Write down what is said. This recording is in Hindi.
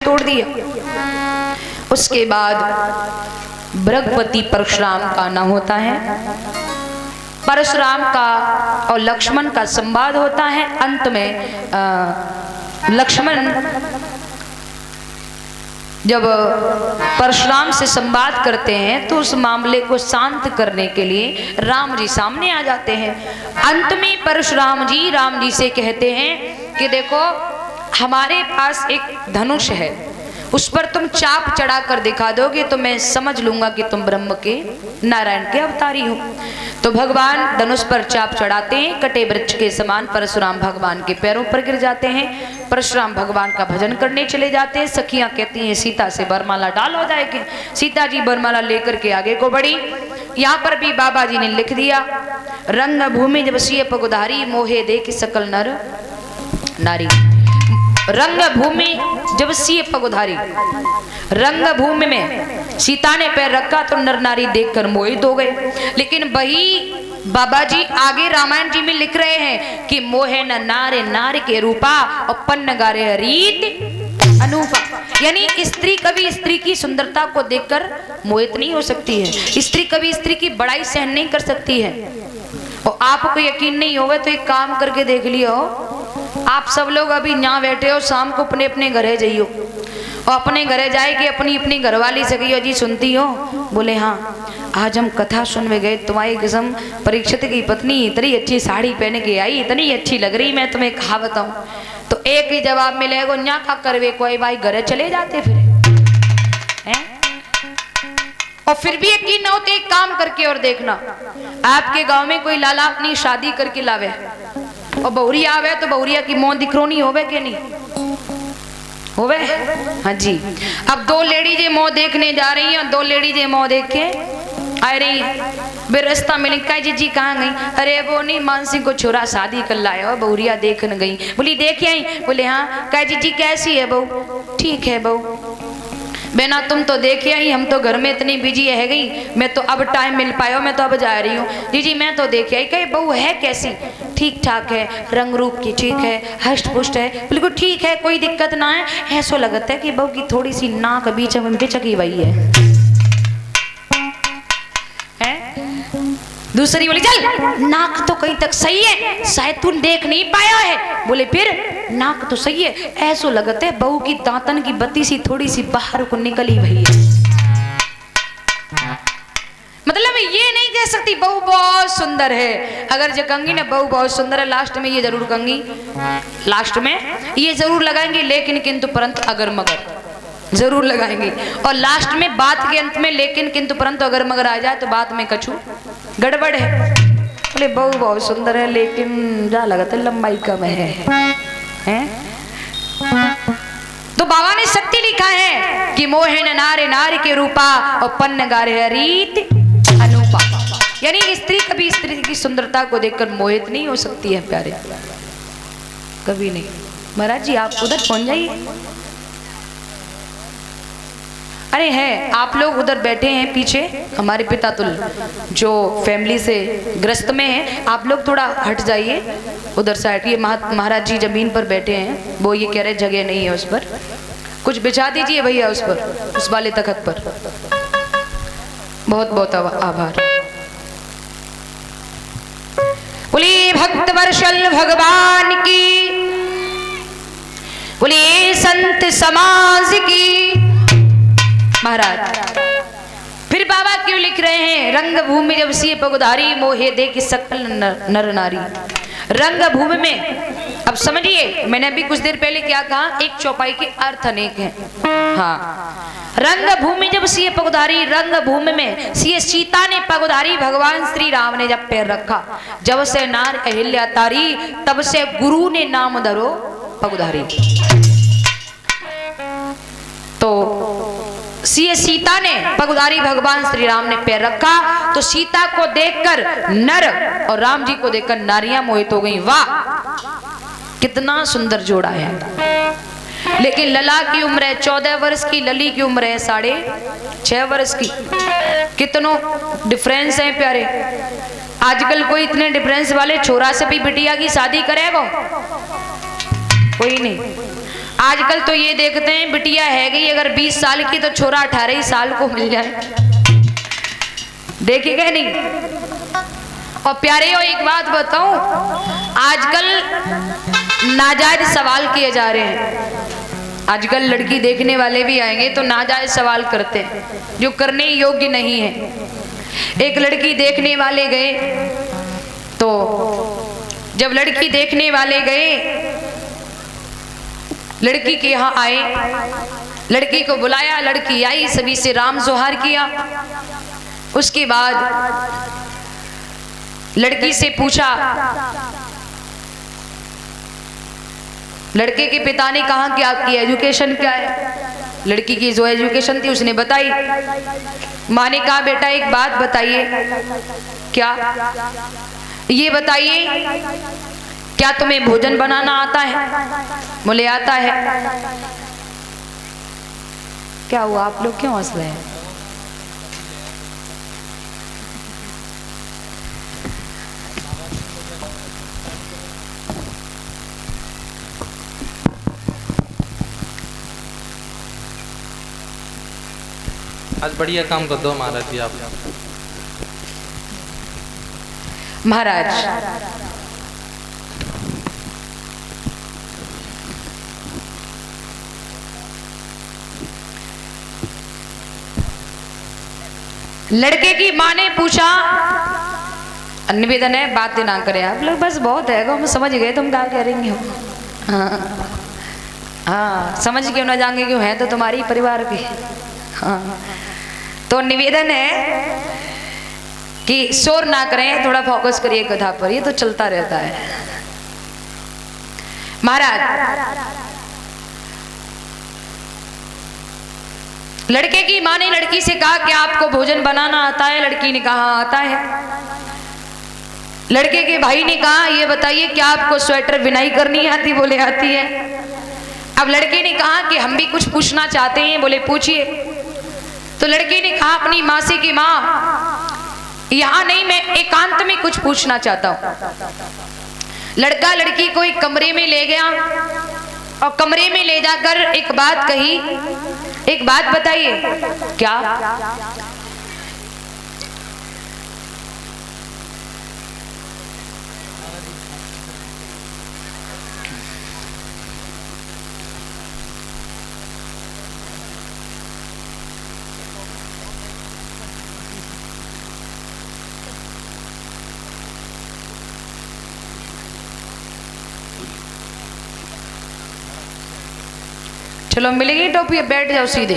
तोड़ दिया। उसके बाद बृहस्पति परशुराम का नाम होता है, परशुराम का और लक्ष्मण का संवाद होता है। अंत में लक्ष्मण जब परशुराम से संवाद करते हैं तो उस मामले को शांत करने के लिए राम जी सामने आ जाते हैं। अंत में परशुराम जी राम जी से कहते हैं कि देखो हमारे पास एक धनुष है, उस पर तुम चाप चढ़ा कर दिखा दोगे तो मैं समझ लूंगा कि तुम ब्रह्म के नारायण के अवतारी हो। तो भगवान धनुष पर चाप चढ़ाते हैं, कटे वृक्ष के समान परशुराम भगवान के पैरों पर गिर जाते हैं। परशुराम भगवान का भजन करने चले जाते हैं। सखियां कहती हैं सीता से वरमाला डाल हो जाएगी। सीता जी वरमाला लेकर के आगे को बढ़ी। यहाँ पर भी बाबा जी ने लिख दिया, रंग भूमि जब सिय पगुधारी मोहे देख सकल नर नारी। रंग भूमि जब सिय पगुधारी, रंग भूमि में सीता ने पैर रखा तो नर नारी देखकर मोहित हो गए। लेकिन वही बाबा जी आगे रामायण जी में लिख रहे हैं कि मोहे न नारे नार के रूपा और पन्न गारे रीत अनूपा। यानी स्त्री कभी स्त्री की सुंदरता को देखकर मोहित नहीं हो सकती है, स्त्री कभी स्त्री की बड़ाई सहन नहीं कर सकती है। और आपको यकीन नहीं होगा तो एक काम करके देख लियो, आप सब लोग अभी यहाँ बैठे हो, शाम को अपने अपने घरे जाइयो और अपने घरे जाए कि अपनी अपनी घरवाली से कहियो जी सुनती हो, बोले हाँ आज हम कथा सुनने गए, तुम्हारी कसम परीक्षित की पत्नी इतनी अच्छी साड़ी पहन के आई, इतनी अच्छी लग रही, मैं तुम्हें कहा बताऊं। तो एक ही जवाब मिलेगा, यहाँ का करवे कोई भाई घरे चले जाते फिर हैं? और फिर भी यकीन ना हो तो एक काम करके और देखना, आपके गांव में कोई लाला अपनी शादी करके लावे और बहुरिया आवे तो बहुरिया की मौत दिखरोनी होवे कि नहीं होवे? हाँ जी। अब दो लेडीज मौत देखने जा रही हैं, दो लेडीज मौत देख के आ रही है, वे रास्ता में लिखा जी कहाँ गई? अरे वो नहीं मानसिंह को छोरा शादी कर लाया, बहुरिया देखने गई। बोली देखे आई? बोले हाँ। कह जी कैसी है बहू? ठीक है बहू। बेना तुम तो देखिए ही, हम तो घर में इतनी बिजी है गई, मैं तो अब टाइम मिल पाया, मैं तो अब जा रही हूँ। जी मैं तो देखे आई। कहे बहू है कैसी? ठीक ठाक है, रंग रूप की ठीक है, हष्ट पुष्ट है, बिल्कुल ठीक है, कोई दिक्कत ना है। ऐसा लगता है कि बहू की थोड़ी सी नाक बीच में बिचकी हुई है। दूसरी बोली चल नाक तो कहीं तक सही है, शायद तू देख नहीं पाया है। बोले फिर नाक तो सही है, ऐसा लगता है बहू की दांतन की बत्ती सी थोड़ी सी बाहर को निकली हुई है। मतलब ये नहीं कह सकती बहू बहुत सुंदर है। अगर जो कहूंगी ना बहू बहुत सुंदर है, लास्ट में ये जरूर कहूंगी, लास्ट में ये जरूर लगाएंगे लेकिन किंतु परंतु अगर मगर जरूर लगाएंगे। और लास्ट में बात के अंत में लेकिन किंतु परंतु अगर मगर आ जाए तो बात में कछु गड़बड़ है। बोले बहू बहुत सुंदर है लेकिन जा लगता है लंबाई कम है? तो बाबा ने सत्य लिखा है कि मोहे नारे नारी के रूपा और पन्न गारे रीत अनूपा। यानी स्त्री कभी स्त्री की सुंदरता को देखकर मोहित नहीं हो सकती है प्यारे, कभी नहीं। महाराज जी आप उधर पहुंच जाइए। अरे है आप लोग उधर बैठे हैं पीछे, हमारे पिता तुल जो फैमिली से ग्रस्त में है, आप लोग थोड़ा हट जाइए उधर साइड। ये महाराज जी जमीन पर बैठे हैं, वो ये कह रहे जगह नहीं है उस पर, कुछ बिछा दीजिए भैया उस पर, उस वाले तख्त पर। बहुत बहुत आभार। बोलिए भक्त वर्षल भगवान की, बोलिए संत समाज की। महाराज फिर बाबा क्यों लिख रहे हैं, रंग भूमि जब सिय पगुधारी मोहे देख सकल नर नारी। रंग भूमि में अब समझिए, मैंने अभी कुछ देर पहले क्या कहा, एक चौपाई के अर्थ अनेक हैं। हाँ, रंग भूमि जब सिय पगुधारी, रंग भूमि में सिय सीता ने पगुधारी, भगवान श्री राम ने जब पैर रखा, जब से नार अहिल्या तारी, तब से गुरु ने नाम धरो पगुधारी। तो सिय सीता ने पगुधारी, भगवान श्री राम ने पैर रखा तो सीता को देखकर नर और राम जी को देखकर नारियां मोहित हो गई। वाह कितना सुंदर जोड़ा है। लेकिन लला की उम्र है 14 वर्ष की, लली की उम्र है 6.5 वर्ष की। कितनों डिफरेंस है प्यारे। आजकल कोई इतने डिफरेंस वाले छोरा से भी बिटिया की शादी करेगा? कोई नहीं। आजकल तो ये देखते हैं बिटिया है गई अगर 20 साल की तो छोरा 18 ही साल को मिल जाए, देखेगा नहीं। और प्यारे हो एक बात बताऊं, आजकल नाजायज सवाल किए जा रहे हैं। आजकल लड़की देखने वाले भी आएंगे तो नाजायज सवाल करते हैं जो करने योग्य नहीं है। एक लड़की देखने वाले गए तो जब लड़की देखने वाले गए, लड़की के यहाँ आए, लड़की को बुलाया, लड़की आई, सभी से राम जोहार किया। उसके बाद लड़की से पूछा, लड़के के पिता ने कहा कि आपकी एजुकेशन क्या है। लड़की की जो एजुकेशन थी उसने बताई। माँ ने कहा बेटा एक बात बताइए। क्या? ये बताइए क्या तुम्हें भोजन बनाना आता है? बोले आता है। क्या हुआ, आप लोग क्यों हंस रहे हैं? आज बढ़िया काम कर दो महाराज जी आप। महाराज लड़के की माँ ने पूछा, निवेदन है बातें ना करें आप लोग, बस बहुत है, हम समझ गए तुम क्या कह रही हो। हाँ हाँ, समझ क्यों ना जाएंगे, क्यों है तो तुम्हारी परिवार के। हाँ, तो निवेदन है कि शोर ना करें, थोड़ा फोकस करिए कथा पर, ये तो चलता रहता है। महाराज लड़के की माँ ने लड़की से कहा कि आपको भोजन बनाना आता है? लड़की ने कहा आता है। लड़के के भाई ने कहा ये बताइए क्या आपको स्वेटर बिनाई करनी आती? बोले आती है। अब लड़के ने कहा कि हम भी कुछ पूछना चाहते हैं। बोले पूछिए। तो लड़के ने कहा अपनी माँ से कि माँ यहाँ नहीं, मैं एकांत में कुछ पूछना चाहता हूँ। लड़का लड़की को एक कमरे में ले गया और कमरे में ले जाकर एक बात कही, एक बात बताइए। क्या? चलो मिलेगी टोपी, बैठ जाओ सीधे।